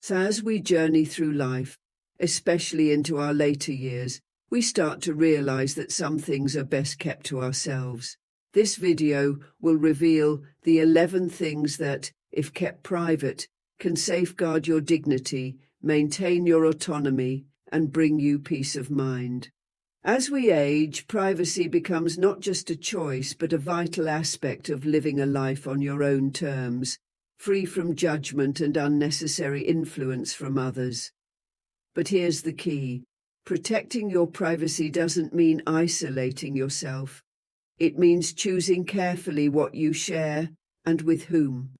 So as we journey through life, especially into our later years, we start to realize that some things are best kept to ourselves. This video will reveal the 11 things that, if kept private, can safeguard your dignity, maintain your autonomy, and bring you peace of mind. As we age, privacy becomes not just a choice but a vital aspect of living a life on your own terms, free from judgment and unnecessary influence from others. But here's the key. Protecting your privacy doesn't mean isolating yourself. It means choosing carefully what you share and with whom.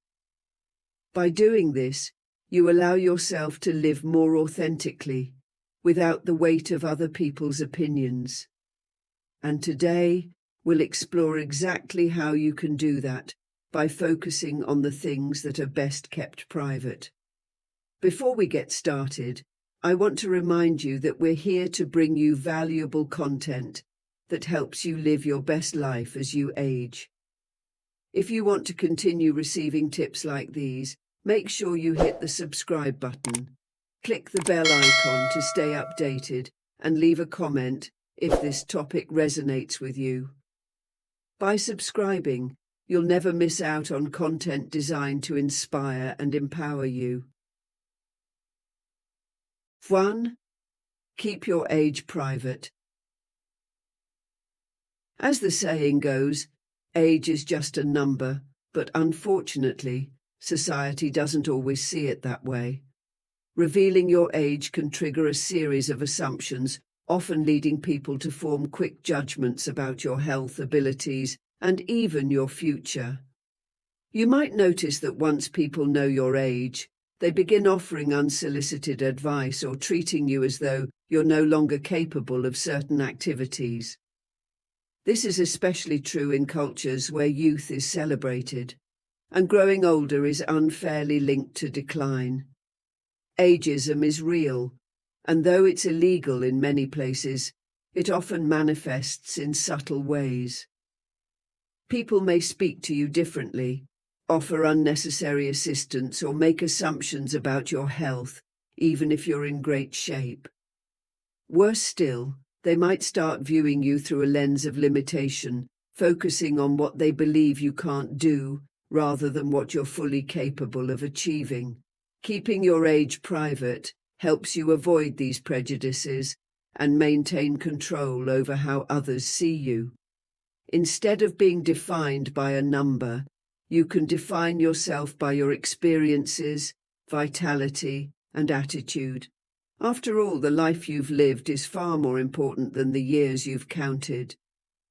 By doing this, you allow yourself to live more authentically, without the weight of other people's opinions. And today, we'll explore exactly how you can do that by focusing on the things that are best kept private. Before we get started, I want to remind you that we're here to bring you valuable content that helps you live your best life as you age. If you want to continue receiving tips like these, make sure you hit the subscribe button. Click the bell icon to stay updated and leave a comment if this topic resonates with you. By subscribing, you'll never miss out on content designed to inspire and empower you. 1. Keep your age private. As the saying goes, age is just a number, but unfortunately, society doesn't always see it that way. Revealing your age can trigger a series of assumptions, often leading people to form quick judgments about your health, abilities, and even your future. You might notice that once people know your age, they begin offering unsolicited advice or treating you as though you're no longer capable of certain activities. This is especially true in cultures where youth is celebrated, and growing older is unfairly linked to decline. Ageism is real, and though it's illegal in many places, it often manifests in subtle ways. People may speak to you differently, offer unnecessary assistance, or make assumptions about your health, even if you're in great shape. Worse still, they might start viewing you through a lens of limitation, focusing on what they believe you can't do, rather than what you're fully capable of achieving. Keeping your age private helps you avoid these prejudices and maintain control over how others see you. Instead of being defined by a number, you can define yourself by your experiences, vitality, and attitude. After all, the life you've lived is far more important than the years you've counted.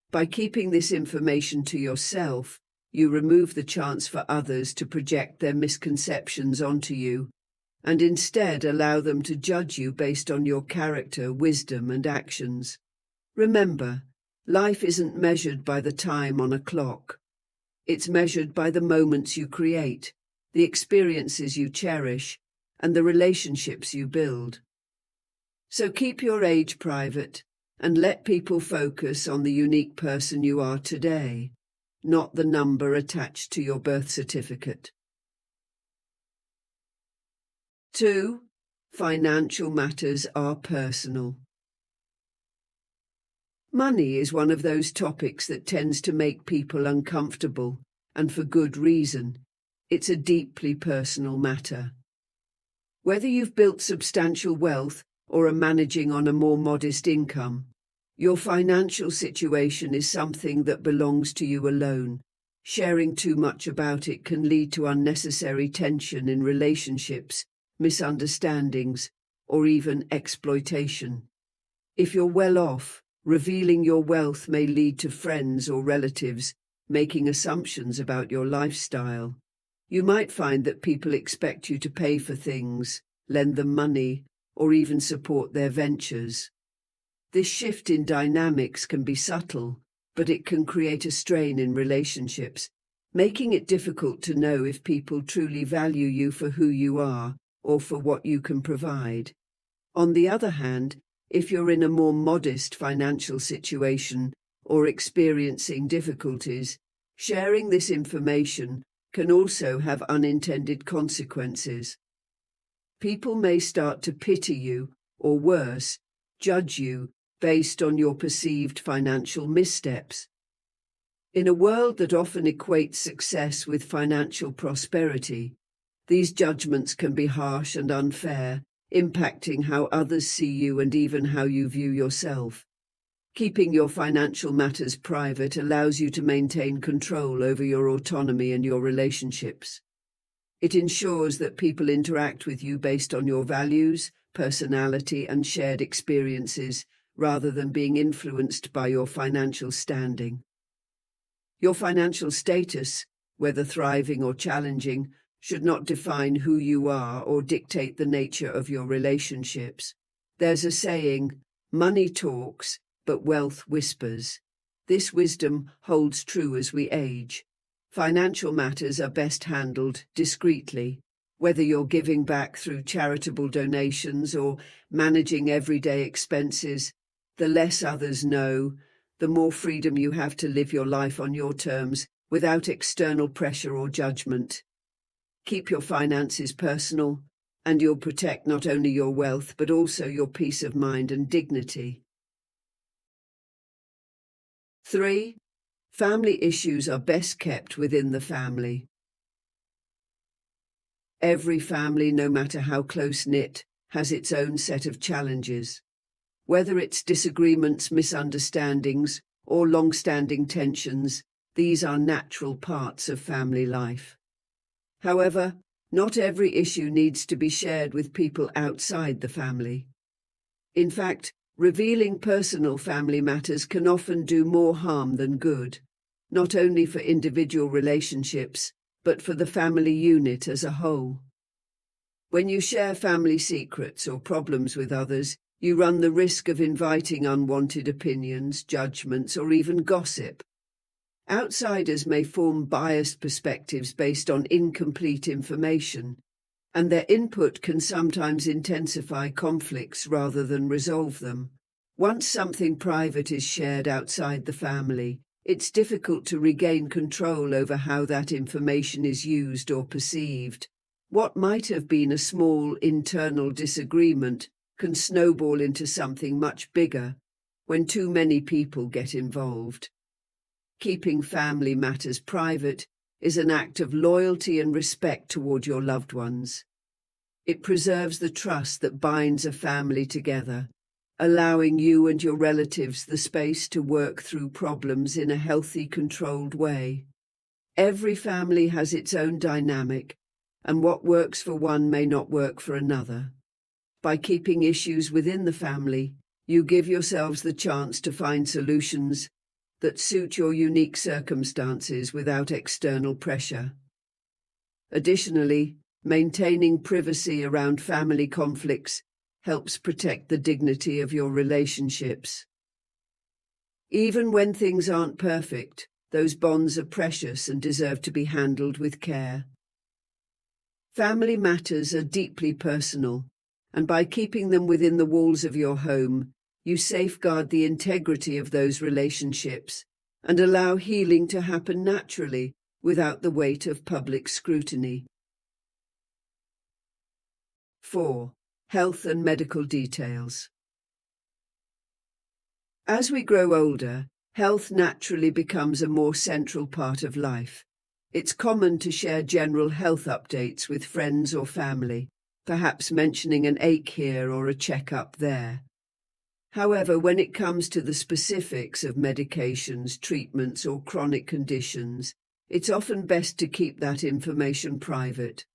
By keeping this information to yourself, you remove the chance for others to project their misconceptions onto you, and instead allow them to judge you based on your character, wisdom, and actions. Remember, life isn't measured by the time on a clock. It's measured by the moments you create, the experiences you cherish, and the relationships you build. So keep your age private, and let people focus on the unique person you are today, not the number attached to your birth certificate. 2. Financial matters are personal. Money is one of those topics that tends to make people uncomfortable, and for good reason. It's a deeply personal matter. Whether you've built substantial wealth or are managing on a more modest income, your financial situation is something that belongs to you alone. Sharing too much about it can lead to unnecessary tension in relationships, misunderstandings, or even exploitation. If you're well off, revealing your wealth may lead to friends or relatives making assumptions about your lifestyle. You might find that people expect you to pay for things, lend them money, or even support their ventures. This shift in dynamics can be subtle, but it can create a strain in relationships, making it difficult to know if people truly value you for who you are or for what you can provide. On the other hand, if you're in a more modest financial situation or experiencing difficulties, sharing this information can also have unintended consequences. People may start to pity you, or worse, judge you based on your perceived financial missteps. In a world that often equates success with financial prosperity, these judgments can be harsh and unfair, impacting how others see you and even how you view yourself. Keeping your financial matters private allows you to maintain control over your autonomy and your relationships. It ensures that people interact with you based on your values, personality, and shared experiences, rather than being influenced by your financial standing. Your financial status, whether thriving or challenging, should not define who you are or dictate the nature of your relationships. There's a saying, money talks, but wealth whispers. This wisdom holds true as we age. Financial matters are best handled discreetly. Whether you're giving back through charitable donations or managing everyday expenses, the less others know, the more freedom you have to live your life on your terms without external pressure or judgment. Keep your finances personal, and you'll protect not only your wealth but also your peace of mind and dignity. 3. Family issues are best kept within the family. Every family, no matter how close-knit, has its own set of challenges. Whether it's disagreements, misunderstandings, or long-standing tensions, these are natural parts of family life. However, not every issue needs to be shared with people outside the family. In fact, revealing personal family matters can often do more harm than good, not only for individual relationships, but for the family unit as a whole. When you share family secrets or problems with others, you run the risk of inviting unwanted opinions, judgments, or even gossip. Outsiders may form biased perspectives based on incomplete information, and their input can sometimes intensify conflicts rather than resolve them. Once something private is shared outside the family, it's difficult to regain control over how that information is used or perceived. What might have been a small internal disagreement can snowball into something much bigger when too many people get involved. Keeping family matters private is an act of loyalty and respect toward your loved ones. It preserves the trust that binds a family together, allowing you and your relatives the space to work through problems in a healthy, controlled way. Every family has its own dynamic, and what works for one may not work for another. By keeping issues within the family, you give yourselves the chance to find solutions that suit your unique circumstances without external pressure. Additionally, maintaining privacy around family conflicts helps protect the dignity of your relationships. Even when things aren't perfect, those bonds are precious and deserve to be handled with care. Family matters are deeply personal, and by keeping them within the walls of your home, you safeguard the integrity of those relationships and allow healing to happen naturally without the weight of public scrutiny. 4. Health and medical details. As we grow older, health naturally becomes a more central part of life. It's common to share general health updates with friends or family, perhaps mentioning an ache here or a checkup there. However, when it comes to the specifics of medications, treatments, or chronic conditions, it's often best to keep that information private.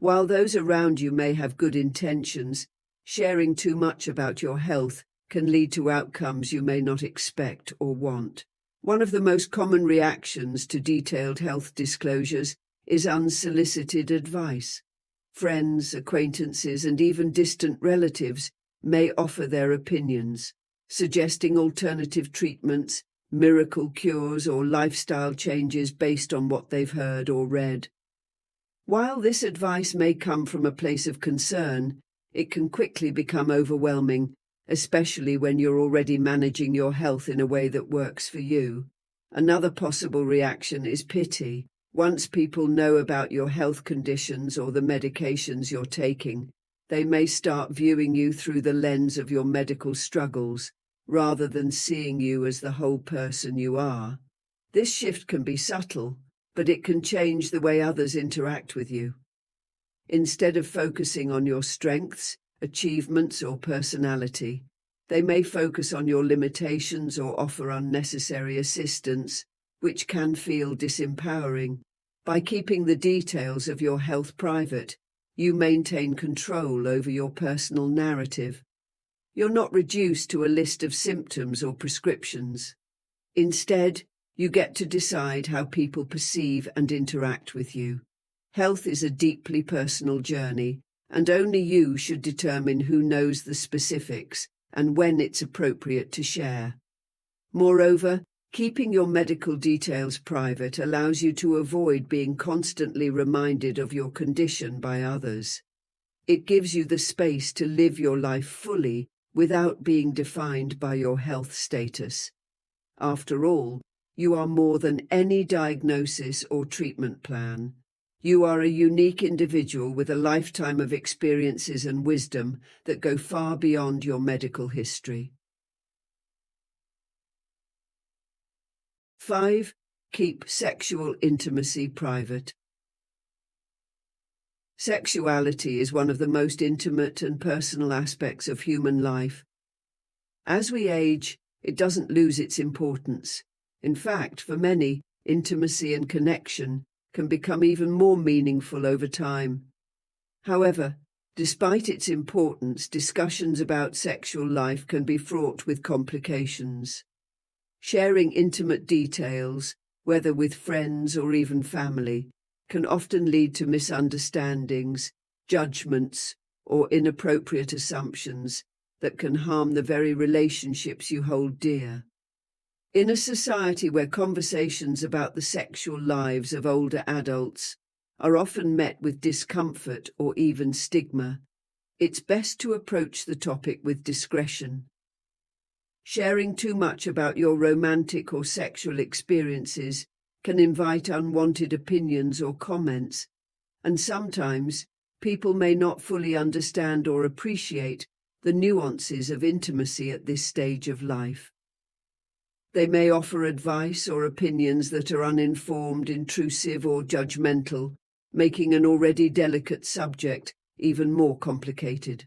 While those around you may have good intentions, sharing too much about your health can lead to outcomes you may not expect or want. One of the most common reactions to detailed health disclosures is unsolicited advice. Friends, acquaintances, and even distant relatives may offer their opinions, suggesting alternative treatments, miracle cures, or lifestyle changes based on what they've heard or read. While this advice may come from a place of concern, it can quickly become overwhelming, especially when you're already managing your health in a way that works for you. Another possible reaction is pity. Once people know about your health conditions or the medications you're taking, they may start viewing you through the lens of your medical struggles, rather than seeing you as the whole person you are. This shift can be subtle, but it can change the way others interact with you. Instead of focusing on your strengths, achievements, or personality, they may focus on your limitations or offer unnecessary assistance, which can feel disempowering. By keeping the details of your health private, you maintain control over your personal narrative. You're not reduced to a list of symptoms or prescriptions. Instead, you get to decide how people perceive and interact with you. Health is a deeply personal journey, and only you should determine who knows the specifics and when it's appropriate to share. Moreover, keeping your medical details private allows you to avoid being constantly reminded of your condition by others. It gives you the space to live your life fully without being defined by your health status. After all, you are more than any diagnosis or treatment plan. You are a unique individual with a lifetime of experiences and wisdom that go far beyond your medical history. 5. Keep sexual intimacy private. Sexuality is one of the most intimate and personal aspects of human life. As we age, it doesn't lose its importance. In fact, for many, intimacy and connection can become even more meaningful over time. However, despite its importance, discussions about sexual life can be fraught with complications. Sharing intimate details, whether with friends or even family, can often lead to misunderstandings, judgments, or inappropriate assumptions that can harm the very relationships you hold dear. In a society where conversations about the sexual lives of older adults are often met with discomfort or even stigma, it's best to approach the topic with discretion. Sharing too much about your romantic or sexual experiences can invite unwanted opinions or comments, and sometimes people may not fully understand or appreciate the nuances of intimacy at this stage of life. They may offer advice or opinions that are uninformed, intrusive, or judgmental, making an already delicate subject even more complicated.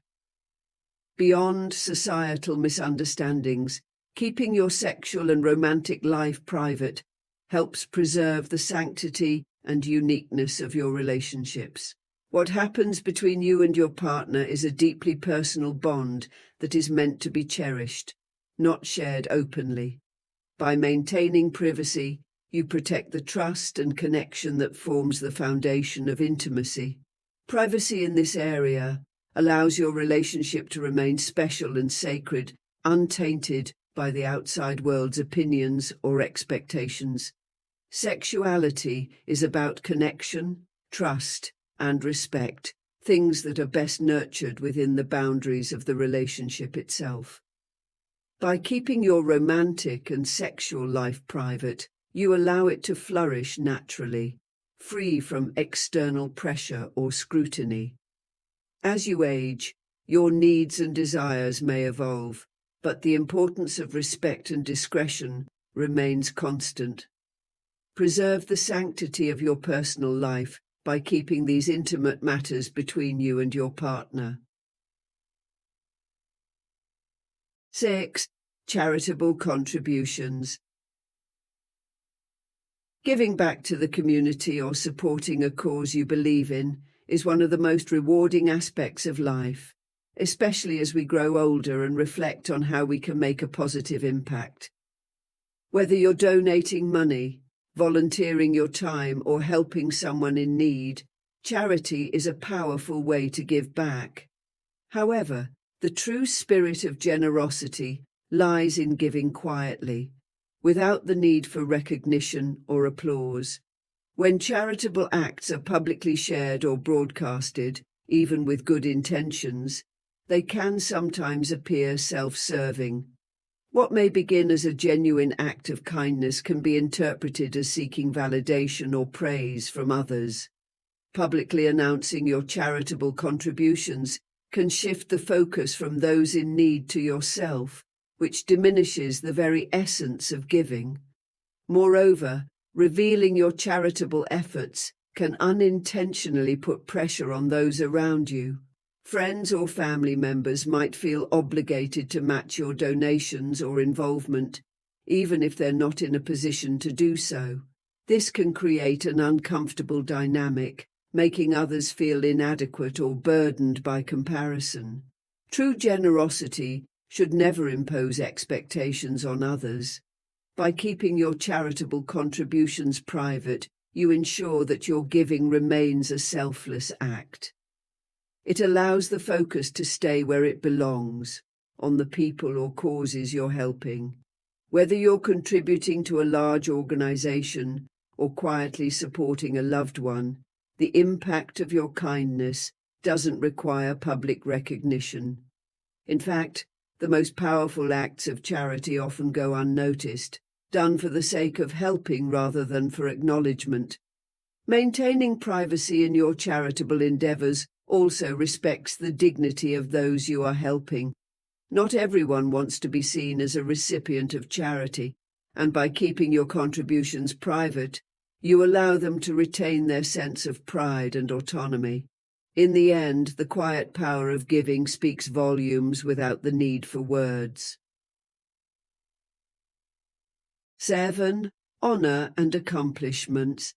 Beyond societal misunderstandings, keeping your sexual and romantic life private helps preserve the sanctity and uniqueness of your relationships. What happens between you and your partner is a deeply personal bond that is meant to be cherished, not shared openly. By maintaining privacy, you protect the trust and connection that forms the foundation of intimacy. Privacy in this area allows your relationship to remain special and sacred, untainted by the outside world's opinions or expectations. Sexuality is about connection, trust, and respect, things that are best nurtured within the boundaries of the relationship itself. By keeping your romantic and sexual life private, you allow it to flourish naturally, free from external pressure or scrutiny. As you age, your needs and desires may evolve, but the importance of respect and discretion remains constant. Preserve the sanctity of your personal life by keeping these intimate matters between you and your partner. 6. Charitable contributions. Giving back to the community or supporting a cause you believe in is one of the most rewarding aspects of life, especially as we grow older and reflect on how we can make a positive impact. Whether you're donating money, volunteering your time, or helping someone in need, charity is a powerful way to give back. However, the true spirit of generosity lies in giving quietly, without the need for recognition or applause. When charitable acts are publicly shared or broadcasted, even with good intentions, they can sometimes appear self-serving. What may begin as a genuine act of kindness can be interpreted as seeking validation or praise from others. Publicly announcing your charitable contributions can shift the focus from those in need to yourself, which diminishes the very essence of giving. Moreover, revealing your charitable efforts can unintentionally put pressure on those around you. Friends or family members might feel obligated to match your donations or involvement, even if they're not in a position to do so. This can create an uncomfortable dynamic, making others feel inadequate or burdened by comparison. True generosity should never impose expectations on others. By keeping your charitable contributions private, you ensure that your giving remains a selfless act. It allows the focus to stay where it belongs, on the people or causes you're helping. Whether you're contributing to a large organization or quietly supporting a loved one, the impact of your kindness doesn't require public recognition. In fact, the most powerful acts of charity often go unnoticed, done for the sake of helping rather than for acknowledgement. Maintaining privacy in your charitable endeavors also respects the dignity of those you are helping. Not everyone wants to be seen as a recipient of charity, and by keeping your contributions private, you allow them to retain their sense of pride and autonomy. In the end, the quiet power of giving speaks volumes without the need for words. 7. Honor and accomplishments.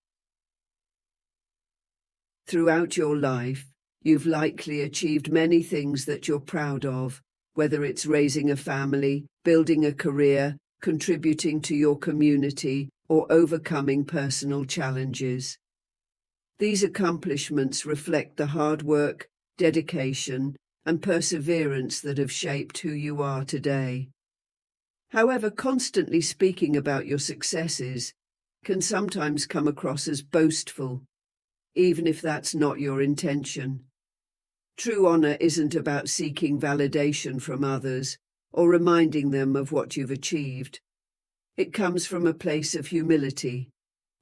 Throughout your life, you've likely achieved many things that you're proud of, whether it's raising a family, building a career, contributing to your community, or overcoming personal challenges. These accomplishments reflect the hard work, dedication, and perseverance that have shaped who you are today. However, constantly speaking about your successes can sometimes come across as boastful, even if that's not your intention. True honor isn't about seeking validation from others or reminding them of what you've achieved. It comes from a place of humility,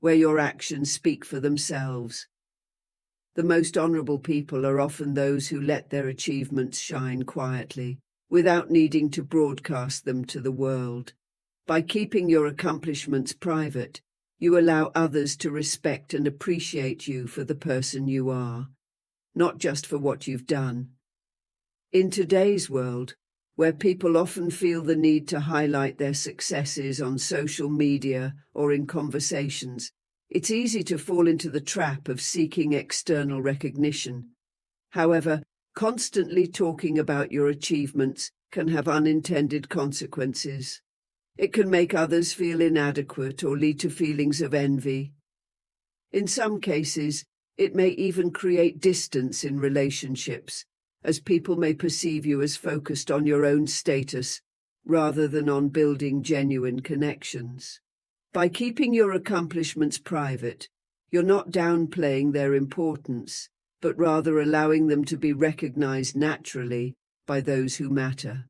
where your actions speak for themselves. The most honorable people are often those who let their achievements shine quietly, without needing to broadcast them to the world. By keeping your accomplishments private, you allow others to respect and appreciate you for the person you are, not just for what you've done. In today's world, where people often feel the need to highlight their successes on social media or in conversations, it's easy to fall into the trap of seeking external recognition. However, constantly talking about your achievements can have unintended consequences. It can make others feel inadequate or lead to feelings of envy. In some cases, it may even create distance in relationships, as people may perceive you as focused on your own status rather than on building genuine connections. By keeping your accomplishments private, you're not downplaying their importance, but rather allowing them to be recognized naturally by those who matter.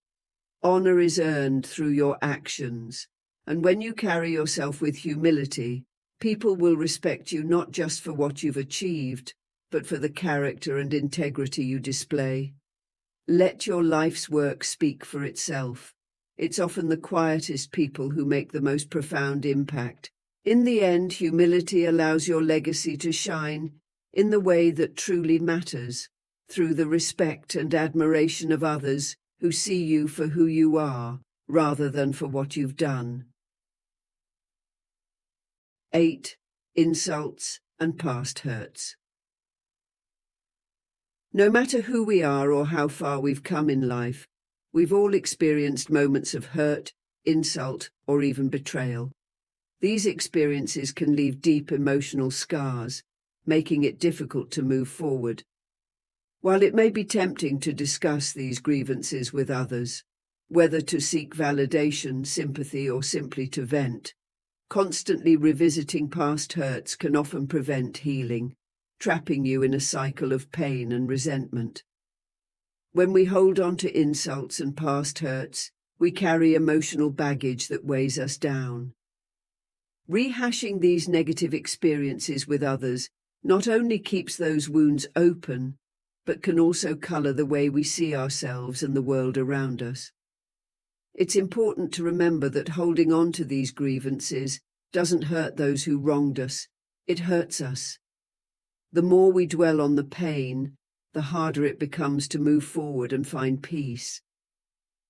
Honor is earned through your actions, and when you carry yourself with humility, people will respect you not just for what you've achieved, but for the character and integrity you display. Let your life's work speak for itself. It's often the quietest people who make the most profound impact. In the end, humility allows your legacy to shine in the way that truly matters, through the respect and admiration of others who see you for who you are, rather than for what you've done. 8. Insults and past hurts. No matter who we are or how far we've come in life, we've all experienced moments of hurt, insult, or even betrayal. These experiences can leave deep emotional scars, making it difficult to move forward. While it may be tempting to discuss these grievances with others, whether to seek validation, sympathy, or simply to vent, constantly revisiting past hurts can often prevent healing, trapping you in a cycle of pain and resentment. When we hold on to insults and past hurts, we carry emotional baggage that weighs us down. Rehashing these negative experiences with others not only keeps those wounds open, but can also color the way we see ourselves and the world around us. It's important to remember that holding on to these grievances doesn't hurt those who wronged us, it hurts us. The more we dwell on the pain, the harder it becomes to move forward and find peace.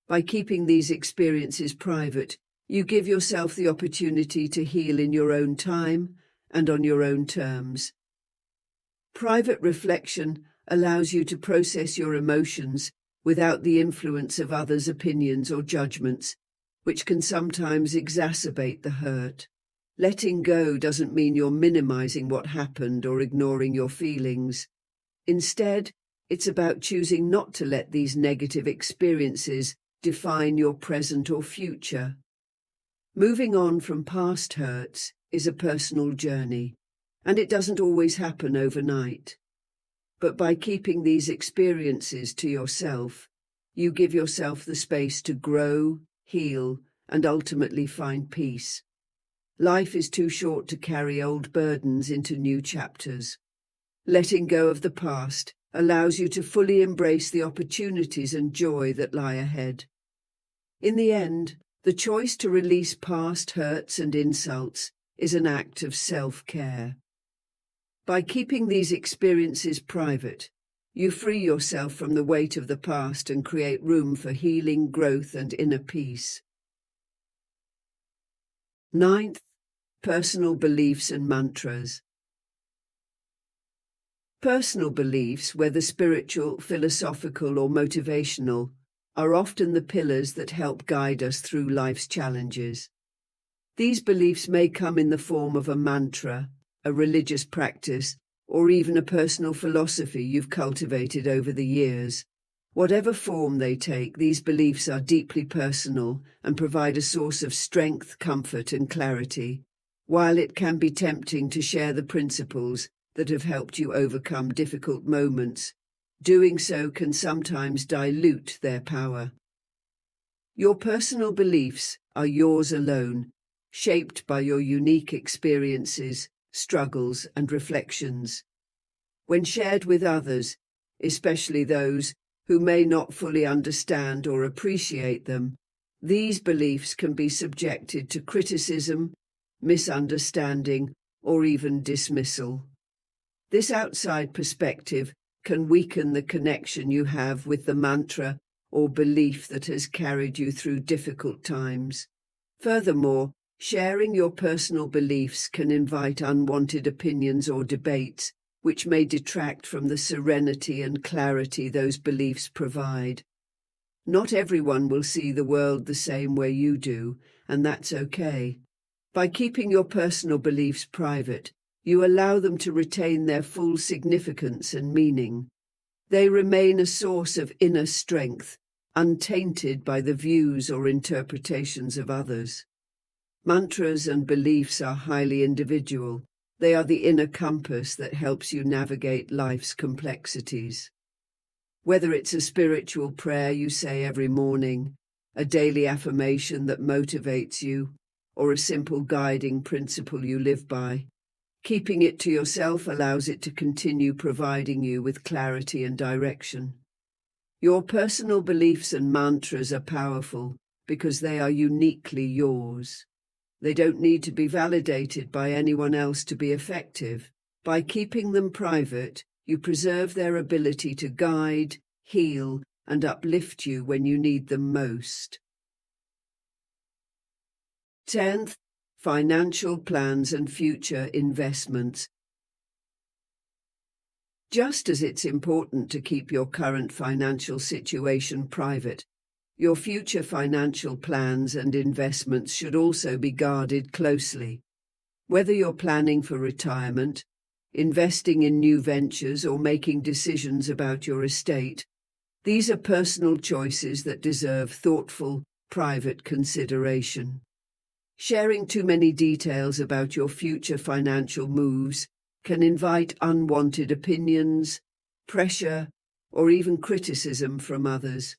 By keeping these experiences private, you give yourself the opportunity to heal in your own time and on your own terms. Private reflection allows you to process your emotions without the influence of others' opinions or judgments, which can sometimes exacerbate the hurt. Letting go doesn't mean you're minimizing what happened or ignoring your feelings. Instead, it's about choosing not to let these negative experiences define your present or future. Moving on from past hurts is a personal journey, and it doesn't always happen overnight. But by keeping these experiences to yourself, you give yourself the space to grow, heal, and ultimately find peace. Life is too short to carry old burdens into new chapters. Letting go of the past allows you to fully embrace the opportunities and joy that lie ahead. In the end, the choice to release past hurts and insults is an act of self-care. By keeping these experiences private, you free yourself from the weight of the past and create room for healing, growth, and inner peace. 9th, personal beliefs and mantras. Personal beliefs, whether spiritual, philosophical, or motivational, are often the pillars that help guide us through life's challenges. These beliefs may come in the form of a mantra, a religious practice, or even a personal philosophy you've cultivated over the years. Whatever form they take, these beliefs are deeply personal and provide a source of strength, comfort, and clarity. While it can be tempting to share the principles that have helped you overcome difficult moments, doing so can sometimes dilute their power. Your personal beliefs are yours alone, shaped by your unique experiences, struggles, and reflections. When shared with others, especially those who may not fully understand or appreciate them, these beliefs can be subjected to criticism, misunderstanding, or even dismissal. This outside perspective can weaken the connection you have with the mantra or belief that has carried you through difficult times. Furthermore, sharing your personal beliefs can invite unwanted opinions or debates, which may detract from the serenity and clarity those beliefs provide. Not everyone will see the world the same way you do, and that's okay. By keeping your personal beliefs private, you allow them to retain their full significance and meaning. They remain a source of inner strength, untainted by the views or interpretations of others. Mantras and beliefs are highly individual. They are the inner compass that helps you navigate life's complexities. Whether it's a spiritual prayer you say every morning, a daily affirmation that motivates you, or a simple guiding principle you live by, keeping it to yourself allows it to continue providing you with clarity and direction. Your personal beliefs and mantras are powerful because they are uniquely yours. They don't need to be validated by anyone else to be effective. By keeping them private, you preserve their ability to guide, heal, and uplift you when you need them most. 10th, financial plans and future investments. Just as it's important to keep your current financial situation private, your future financial plans and investments should also be guarded closely. Whether you're planning for retirement, investing in new ventures, or making decisions about your estate, these are personal choices that deserve thoughtful, private consideration. Sharing too many details about your future financial moves can invite unwanted opinions, pressure, or even criticism from others.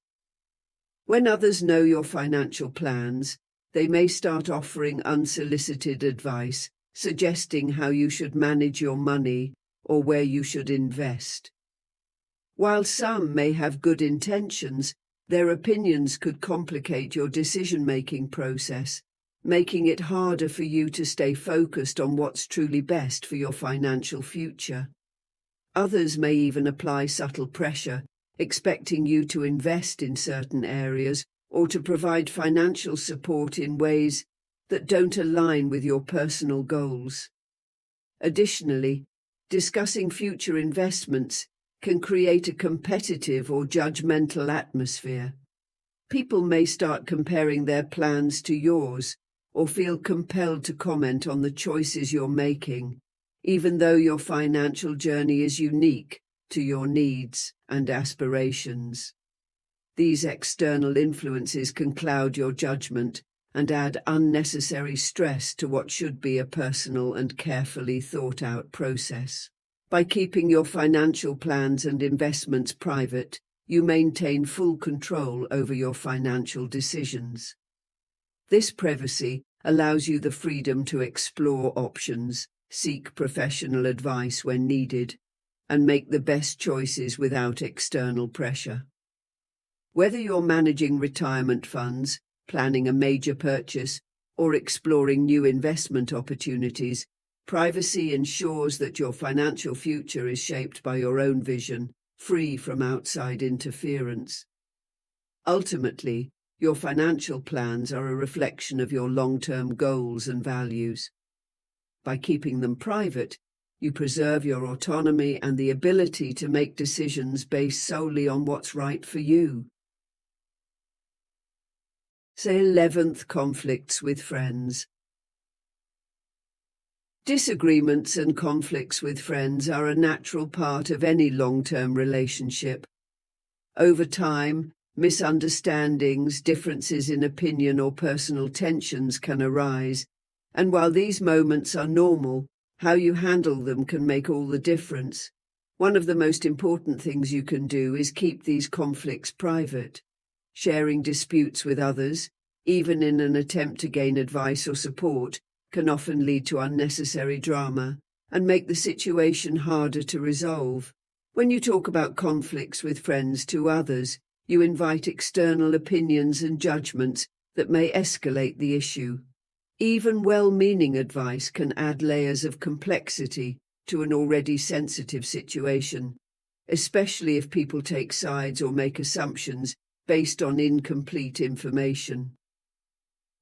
When others know your financial plans, they may start offering unsolicited advice, suggesting how you should manage your money or where you should invest. While some may have good intentions, their opinions could complicate your decision-making process, making it harder for you to stay focused on what's truly best for your financial future. Others may even apply subtle pressure, expecting you to invest in certain areas or to provide financial support in ways that don't align with your personal goals. Additionally, discussing future investments can create a competitive or judgmental atmosphere. People may start comparing their plans to yours or feel compelled to comment on the choices you're making, even though your financial journey is unique to your needs and aspirations. These external influences can cloud your judgment and add unnecessary stress to what should be a personal and carefully thought-out process. By keeping your financial plans and investments private, you maintain full control over your financial decisions. This privacy allows you the freedom to explore options, seek professional advice when needed, and make the best choices without external pressure. Whether you're managing retirement funds, planning a major purchase, or exploring new investment opportunities, privacy ensures that your financial future is shaped by your own vision, free from outside interference. Ultimately, your financial plans are a reflection of your long-term goals and values. By keeping them private, you preserve your autonomy and the ability to make decisions based solely on what's right for you. Say 11th, conflicts with friends. Disagreements and conflicts with friends are a natural part of any long-term relationship. Over time, misunderstandings, differences in opinion, or personal tensions can arise, and while these moments are normal, how you handle them can make all the difference. One of the most important things you can do is keep these conflicts private. Sharing disputes with others, even in an attempt to gain advice or support, can often lead to unnecessary drama and make the situation harder to resolve. When you talk about conflicts with friends to others, you invite external opinions and judgments that may escalate the issue. Even well-meaning advice can add layers of complexity to an already sensitive situation, especially if people take sides or make assumptions based on incomplete information.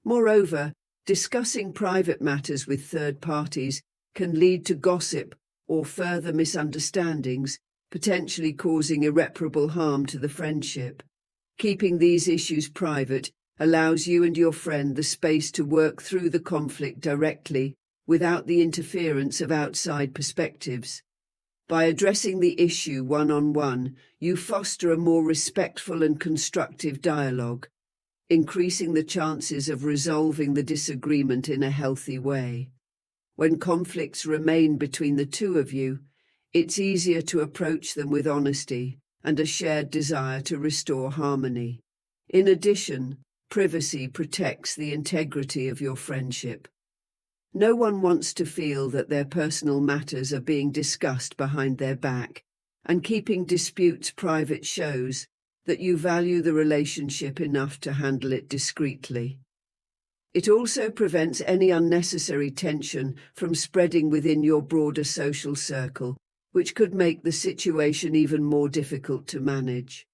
Moreover, discussing private matters with third parties can lead to gossip or further misunderstandings, potentially causing irreparable harm to the friendship. Keeping these issues private allows you and your friend the space to work through the conflict directly, without the interference of outside perspectives. By addressing the issue one-on-one, you foster a more respectful and constructive dialogue, increasing the chances of resolving the disagreement in a healthy way. When conflicts remain between the two of you, it's easier to approach them with honesty and a shared desire to restore harmony. In addition, privacy protects the integrity of your friendship. No one wants to feel that their personal matters are being discussed behind their back, and keeping disputes private shows that you value the relationship enough to handle it discreetly. It also prevents any unnecessary tension from spreading within your broader social circle, which could make the situation even more difficult to manage.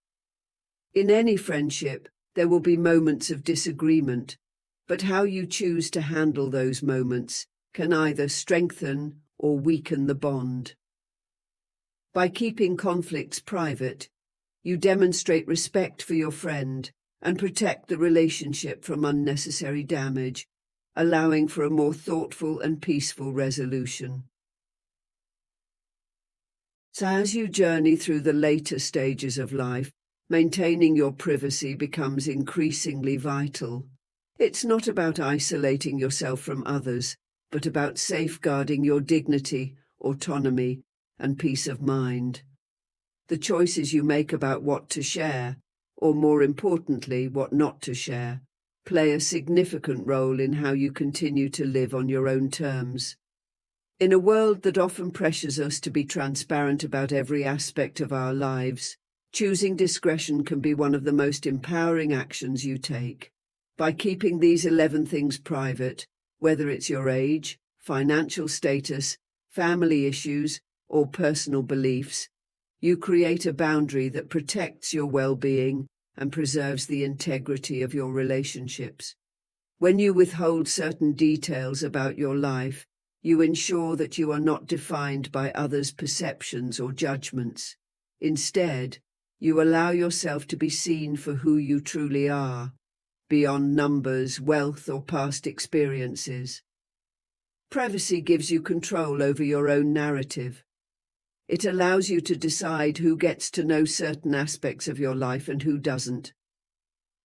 In any friendship, there will be moments of disagreement, but how you choose to handle those moments can either strengthen or weaken the bond. By keeping conflicts private, you demonstrate respect for your friend and protect the relationship from unnecessary damage, allowing for a more thoughtful and peaceful resolution. So as you journey through the later stages of life, maintaining your privacy becomes increasingly vital. It's not about isolating yourself from others, but about safeguarding your dignity, autonomy, and peace of mind. The choices you make about what to share, or more importantly, what not to share, play a significant role in how you continue to live on your own terms. In a world that often pressures us to be transparent about every aspect of our lives, choosing discretion can be one of the most empowering actions you take. By keeping these 11 things private, whether it's your age, financial status, family issues, or personal beliefs, you create a boundary that protects your well-being and preserves the integrity of your relationships. When you withhold certain details about your life, you ensure that you are not defined by others' perceptions or judgments. Instead, you allow yourself to be seen for who you truly are, beyond numbers, wealth, or past experiences. Privacy gives you control over your own narrative. It allows you to decide who gets to know certain aspects of your life and who doesn't.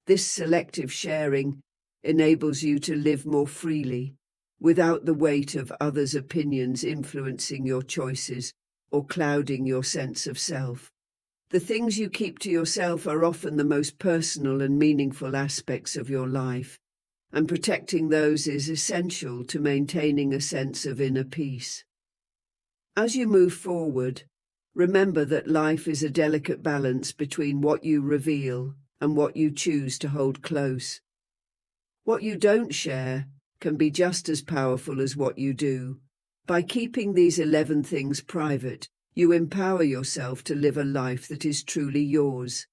This selective sharing enables you to live more freely, without the weight of others' opinions influencing your choices or clouding your sense of self. The things you keep to yourself are often the most personal and meaningful aspects of your life, and protecting those is essential to maintaining a sense of inner peace. As you move forward, remember that life is a delicate balance between what you reveal and what you choose to hold close. What you don't share can be just as powerful as what you do. By keeping these 11 things private, you empower yourself to live a life that is truly yours,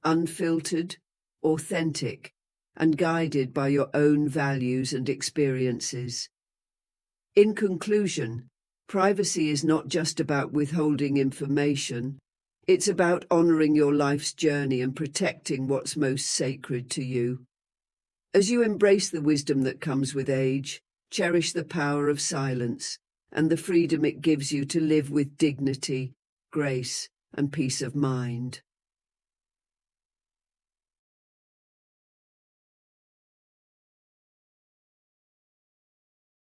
unfiltered, authentic, and guided by your own values and experiences. In conclusion, privacy is not just about withholding information. It's about honoring your life's journey and protecting what's most sacred to you. As you embrace the wisdom that comes with age, cherish the power of silence and the freedom it gives you to live with dignity, grace, and peace of mind.